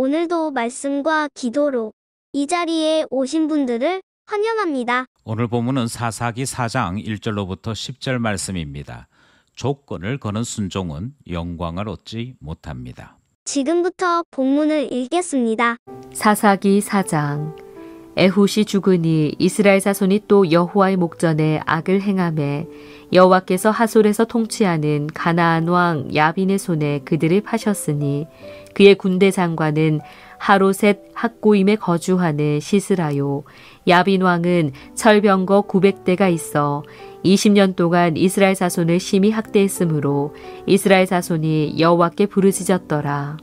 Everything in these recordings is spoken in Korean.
오늘도 말씀과 기도로 이 자리에 오신 분들을 환영합니다. 오늘 본문은 사사기 4장 1절로부터 10절 말씀입니다. 조건을 거는 순종은 영광을 얻지 못합니다. 지금부터 본문을 읽겠습니다. 사사기 4장. 에훗이 죽으니 이스라엘 자손이 또 여호와의 목전에 악을 행하매 여호와께서 하솔에서 통치하는 가나안 왕 야빈의 손에 그들을 파셨으니 그의 군대 장관은 하로셋 학고임에 거주하는 시스라요. 야빈 왕은 철병거 900대가 있어 20년 동안 이스라엘 자손을 심히 학대했으므로 이스라엘 자손이 여호와께 부르짖었더라.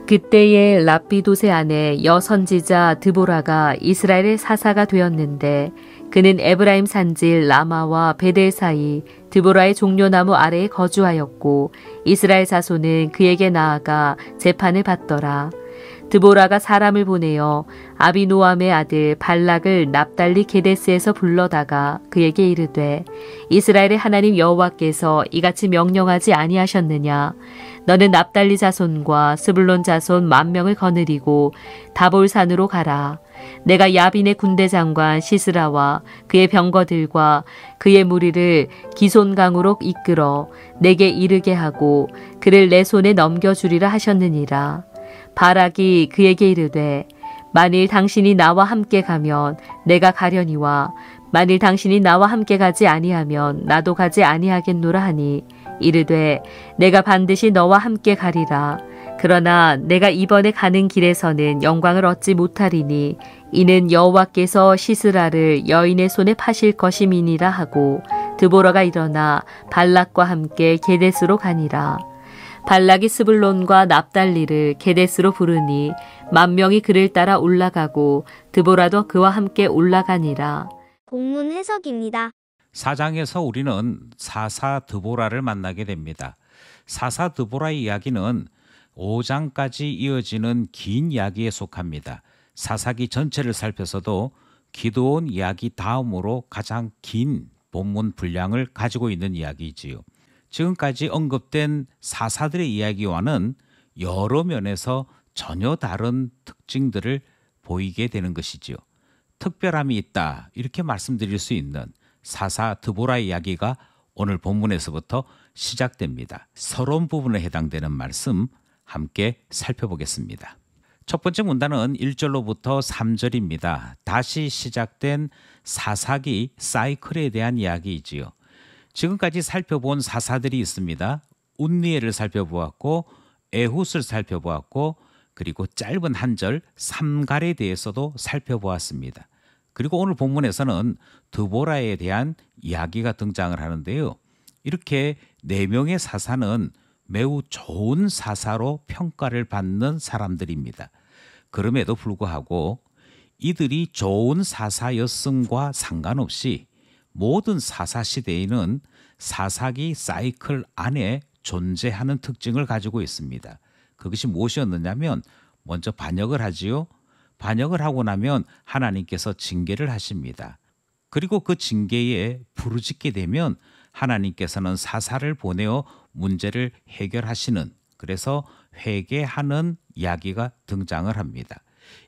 그때에 랍비도세 아내 여선지자 드보라가 이스라엘의 사사가 되었는데 그는 에브라임 산지 라마와 베델 사이 드보라의 종려나무 아래에 거주하였고 이스라엘 자손은 그에게 나아가 재판을 받더라. 드보라가 사람을 보내어 아비노암의 아들 발락을 납달리 게데스에서 불러다가 그에게 이르되 이스라엘의 하나님 여호와께서 이같이 명령하지 아니하셨느냐. 너는 납달리 자손과 스불론 자손 10,000명을 거느리고 다볼산으로 가라. 내가 야빈의 군대 장관 시스라와 그의 병거들과 그의 무리를 기손강으로 이끌어 내게 이르게 하고 그를 내 손에 넘겨주리라 하셨느니라. 바락이 그에게 이르되 만일 당신이 나와 함께 가면 내가 가려니와 만일 당신이 나와 함께 가지 아니하면 나도 가지 아니하겠노라 하니 이르되 내가 반드시 너와 함께 가리라. 그러나 내가 이번에 가는 길에서는 영광을 얻지 못하리니 이는 여호와께서 시스라를 여인의 손에 파실 것임이니라 하고 드보라가 일어나 발락과 함께 게데스로 가니라. 발락이 스불론과 납달리를 게데스로 부르니 10,000명이 그를 따라 올라가고 드보라도 그와 함께 올라가니라. 본문 해석입니다. 4장에서 우리는 사사 드보라를 만나게 됩니다. 사사 드보라의 이야기는 5장까지 이어지는 긴 이야기에 속합니다. 사사기 전체를 살펴서도 기드온 이야기 다음으로 가장 긴 본문 분량을 가지고 있는 이야기이지요. 지금까지 언급된 사사들의 이야기와는 여러 면에서 전혀 다른 특징들을 보이게 되는 것이지요. 특별함이 있다 이렇게 말씀드릴 수 있는 사사 드보라의 이야기가 오늘 본문에서부터 시작됩니다. 서론 부분에 해당되는 말씀 함께 살펴보겠습니다. 첫 번째 문단은 1절로부터 3절입니다. 다시 시작된 사사기 사이클에 대한 이야기이지요. 지금까지 살펴본 사사들이 있습니다. 운니엘을 살펴보았고 에훗을 살펴보았고 그리고 짧은 한 절 삼갈에 대해서도 살펴보았습니다. 그리고 오늘 본문에서는 드보라에 대한 이야기가 등장을 하는데요. 이렇게 4명의 사사는 매우 좋은 사사로 평가를 받는 사람들입니다. 그럼에도 불구하고 이들이 좋은 사사였음과 상관없이 모든 사사 시대에는 사사기 사이클 안에 존재하는 특징을 가지고 있습니다. 그것이 무엇이었느냐면 먼저 반역을 하지요. 반역을 하고 나면 하나님께서 징계를 하십니다. 그리고 그 징계에 부르짖게 되면 하나님께서는 사사를 보내어 문제를 해결하시는, 그래서 회개하는 이야기가 등장을 합니다.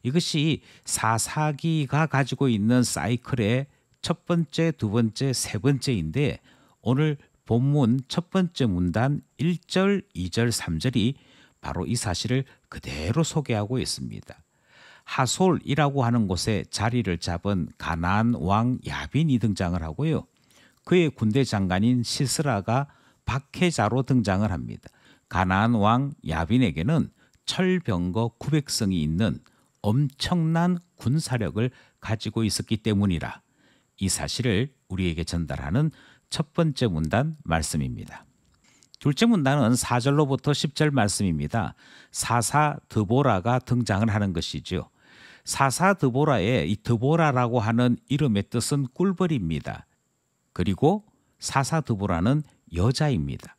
이것이 사사기가 가지고 있는 사이클의 첫 번째, 두 번째, 세 번째인데 오늘 본문 첫 번째 문단 1절, 2절, 3절이 바로 이 사실을 그대로 소개하고 있습니다. 하솔이라고 하는 곳에 자리를 잡은 가나안 왕 야빈이 등장을 하고요. 그의 군대 장관인 시스라가 박해자로 등장을 합니다. 가나안 왕 야빈에게는 철병거 900성이 있는 엄청난 군사력을 가지고 있었기 때문이라 이 사실을 우리에게 전달하는 첫 번째 문단 말씀입니다. 둘째 문단은 4절로부터 10절 말씀입니다. 사사 드보라가 등장을 하는 것이죠. 사사 드보라의 이 드보라라고 하는 이름의 뜻은 꿀벌입니다. 그리고 사사 드보라는 여자입니다.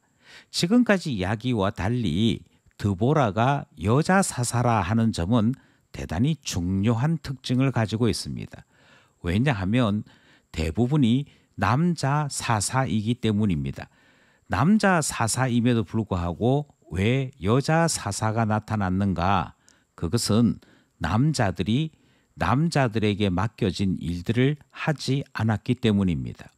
지금까지 이야기와 달리 드보라가 여자 사사라 하는 점은 대단히 중요한 특징을 가지고 있습니다. 왜냐하면 대부분이 남자 사사이기 때문입니다. 남자 사사임에도 불구하고 왜 여자 사사가 나타났는가? 그것은 남자들에게 맡겨진 일들을 하지 않았기 때문입니다.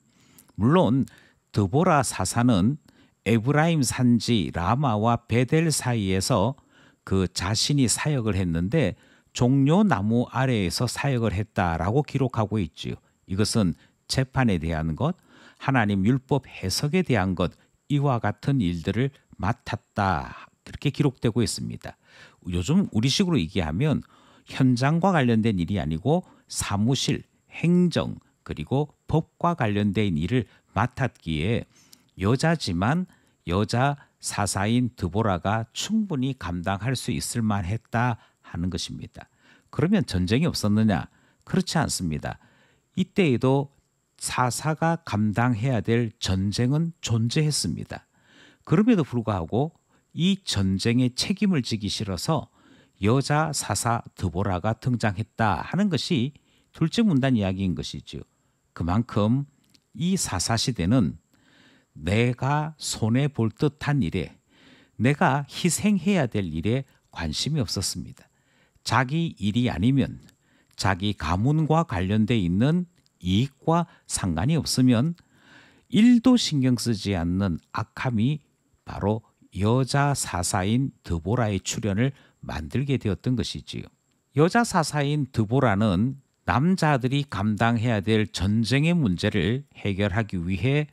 물론 드보라 사사는 에브라임 산지 라마와 베델 사이에서 그 자신이 사역을 했는데 종려나무 아래에서 사역을 했다라고 기록하고 있지요. 이것은 재판에 대한 것, 하나님 율법 해석에 대한 것, 이와 같은 일들을 맡았다. 그렇게 기록되고 있습니다. 요즘 우리식으로 얘기하면 현장과 관련된 일이 아니고 사무실, 행정, 그리고 법과 관련된 일을 맡았기에 여자지만 여자 사사인 드보라가 충분히 감당할 수 있을 만했다 하는 것입니다. 그러면 전쟁이 없었느냐? 그렇지 않습니다. 이때에도 사사가 감당해야 될 전쟁은 존재했습니다. 그럼에도 불구하고 이 전쟁의 책임을 지기 싫어서 여자 사사 드보라가 등장했다 하는 것이 둘째 문단 이야기인 것이죠. 그만큼 이 사사 시대는 내가 손해 볼 듯한 일에, 내가 희생해야 될 일에 관심이 없었습니다. 자기 일이 아니면, 자기 가문과 관련돼 있는 이익과 상관이 없으면 일도 신경 쓰지 않는 악함이 바로 여자 사사인 드보라의 출현을 만들게 되었던 것이지요. 여자 사사인 드보라는 남자들이 감당해야 될 전쟁의 문제를 해결하기 위해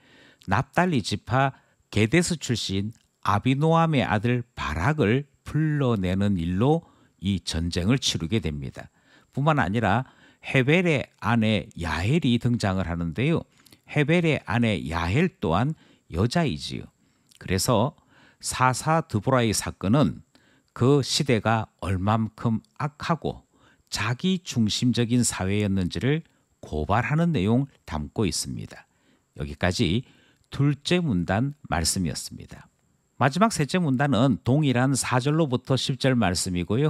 납달리 지파 게데스 출신 아비노함의 아들 바락을 불러내는 일로 이 전쟁을 치르게 됩니다. 뿐만 아니라 헤벨의 아내 야헬이 등장을 하는데요. 헤벨의 아내 야헬 또한 여자이지요. 그래서 사사 드보라의 사건은 그 시대가 얼만큼 악하고 자기 중심적인 사회였는지를 고발하는 내용 담고 있습니다. 여기까지 둘째 문단 말씀이었습니다. 마지막 셋째 문단은 동일한 4절로부터 10절 말씀이고요.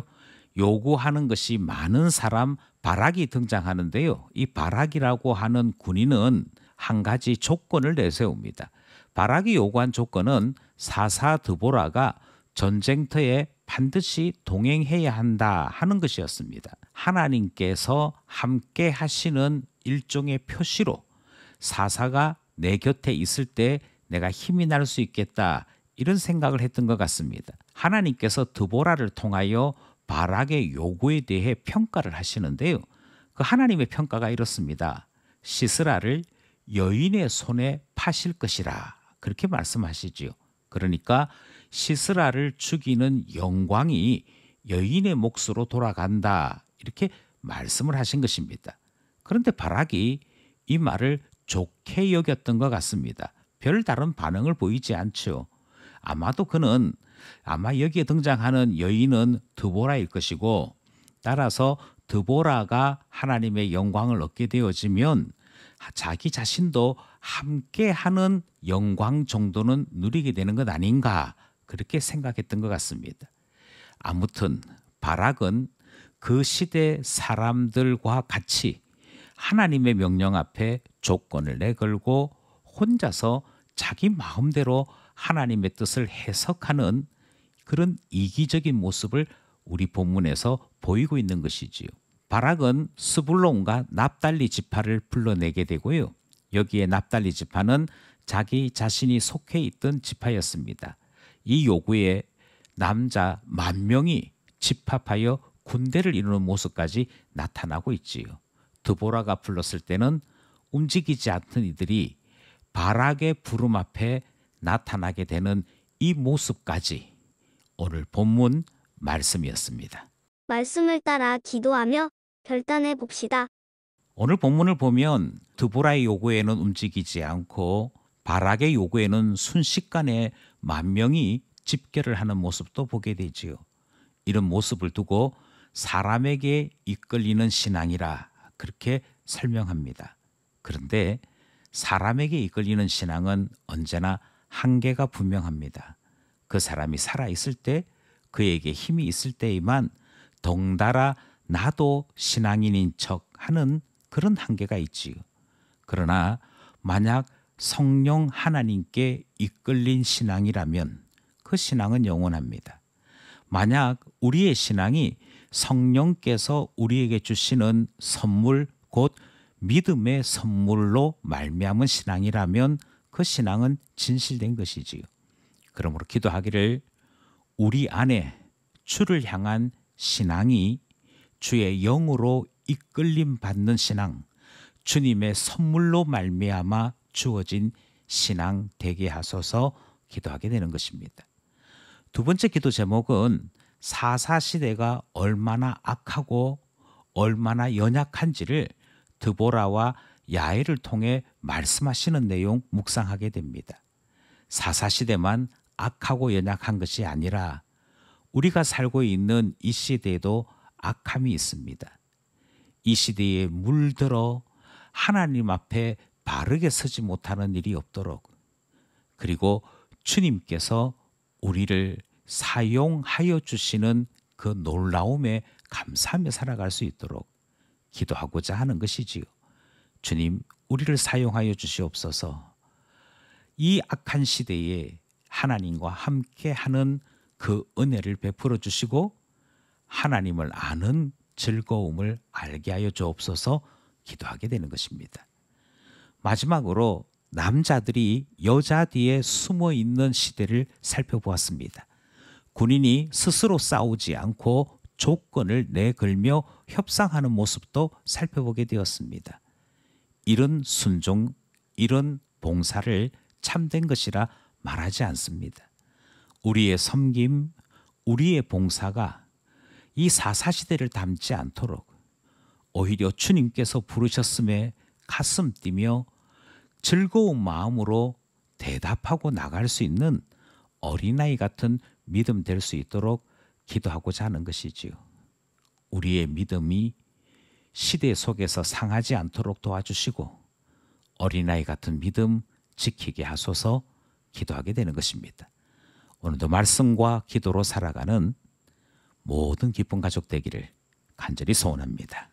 요구하는 것이 많은 사람 바락이 등장하는데요. 이 바락이라고 하는 군인은 한 가지 조건을 내세웁니다. 바락이 요구한 조건은 사사 드보라가 전쟁터에 반드시 동행해야 한다 하는 것이었습니다. 하나님께서 함께 하시는 일종의 표시로 사사가 내 곁에 있을 때 내가 힘이 날 수 있겠다, 이런 생각을 했던 것 같습니다. 하나님께서 드보라를 통하여 바락의 요구에 대해 평가를 하시는데요. 그 하나님의 평가가 이렇습니다. 시스라를 여인의 손에 파실 것이라, 그렇게 말씀하시지요. 그러니까 시스라를 죽이는 영광이 여인의 몫으로 돌아간다, 이렇게 말씀을 하신 것입니다. 그런데 바락이 이 말을 좋게 여겼던 것 같습니다. 별다른 반응을 보이지 않죠. 아마도 그는 여기에 등장하는 여인은 드보라일 것이고, 따라서 드보라가 하나님의 영광을 얻게 되어지면 자기 자신도 함께하는 영광 정도는 누리게 되는 것 아닌가, 그렇게 생각했던 것 같습니다. 아무튼 바락은 그 시대 사람들과 같이 하나님의 명령 앞에 조건을 내걸고 혼자서 자기 마음대로 하나님의 뜻을 해석하는 그런 이기적인 모습을 우리 본문에서 보이고 있는 것이지요. 바락은 스불론과 납달리 지파를 불러내게 되고요. 여기에 납달리 지파는 자기 자신이 속해 있던 지파였습니다. 이 요구에 남자 10,000명이 집합하여 군대를 이루는 모습까지 나타나고 있지요. 드보라가 불렀을 때는 움직이지 않던 이들이 바락의 부름 앞에 나타나게 되는 이 모습까지 오늘 본문 말씀이었습니다. 말씀을 따라 기도하며 결단해 봅시다. 오늘 본문을 보면 드보라의 요구에는 움직이지 않고 바락의 요구에는 순식간에 10,000명이 집결을 하는 모습도 보게 되지요. 이런 모습을 두고 사람에게 이끌리는 신앙이라 그렇게 설명합니다. 그런데 사람에게 이끌리는 신앙은 언제나 한계가 분명합니다. 그 사람이 살아있을 때, 그에게 힘이 있을 때에만 덩달아 나도 신앙인인 척 하는 그런 한계가 있지요. 그러나 만약 성령 하나님께 이끌린 신앙이라면 그 신앙은 영원합니다. 만약 우리의 신앙이 성령께서 우리에게 주시는 선물, 곧 믿음의 선물로 말미암은 신앙이라면 그 신앙은 진실된 것이지요. 그러므로 기도하기를 우리 안에 주를 향한 신앙이 주의 영으로 이끌림 받는 신앙, 주님의 선물로 말미암아 주어진 신앙 되게 하소서 기도하게 되는 것입니다. 두 번째 기도 제목은 사사시대가 얼마나 악하고 얼마나 연약한지를 드보라와 야엘을 통해 말씀하시는 내용 묵상하게 됩니다. 사사시대만 악하고 연약한 것이 아니라 우리가 살고 있는 이 시대에도 악함이 있습니다. 이 시대에 물들어 하나님 앞에 바르게 서지 못하는 일이 없도록, 그리고 주님께서 우리를 사용하여 주시는 그 놀라움에 감사하며 살아갈 수 있도록 기도하고자 하는 것이지요. 주님, 우리를 사용하여 주시옵소서. 이 악한 시대에 하나님과 함께하는 그 은혜를 베풀어 주시고 하나님을 아는 즐거움을 알게 하여 주옵소서 기도하게 되는 것입니다. 마지막으로 남자들이 여자 뒤에 숨어 있는 시대를 살펴보았습니다. 군인이 스스로 싸우지 않고 조건을 내걸며 협상하는 모습도 살펴보게 되었습니다. 이런 순종, 이런 봉사를 참된 것이라 말하지 않습니다. 우리의 섬김, 우리의 봉사가 이 사사시대를 닮지 않도록 오히려 주님께서 부르셨음에 가슴 뛰며 즐거운 마음으로 대답하고 나갈 수 있는 어린아이 같은 믿음 될 수 있도록 기도하고자 하는 것이지요. 우리의 믿음이 시대 속에서 상하지 않도록 도와주시고 어린아이 같은 믿음 지키게 하소서 기도하게 되는 것입니다. 오늘도 말씀과 기도로 살아가는 모든 기쁜 가족 되기를 간절히 소원합니다.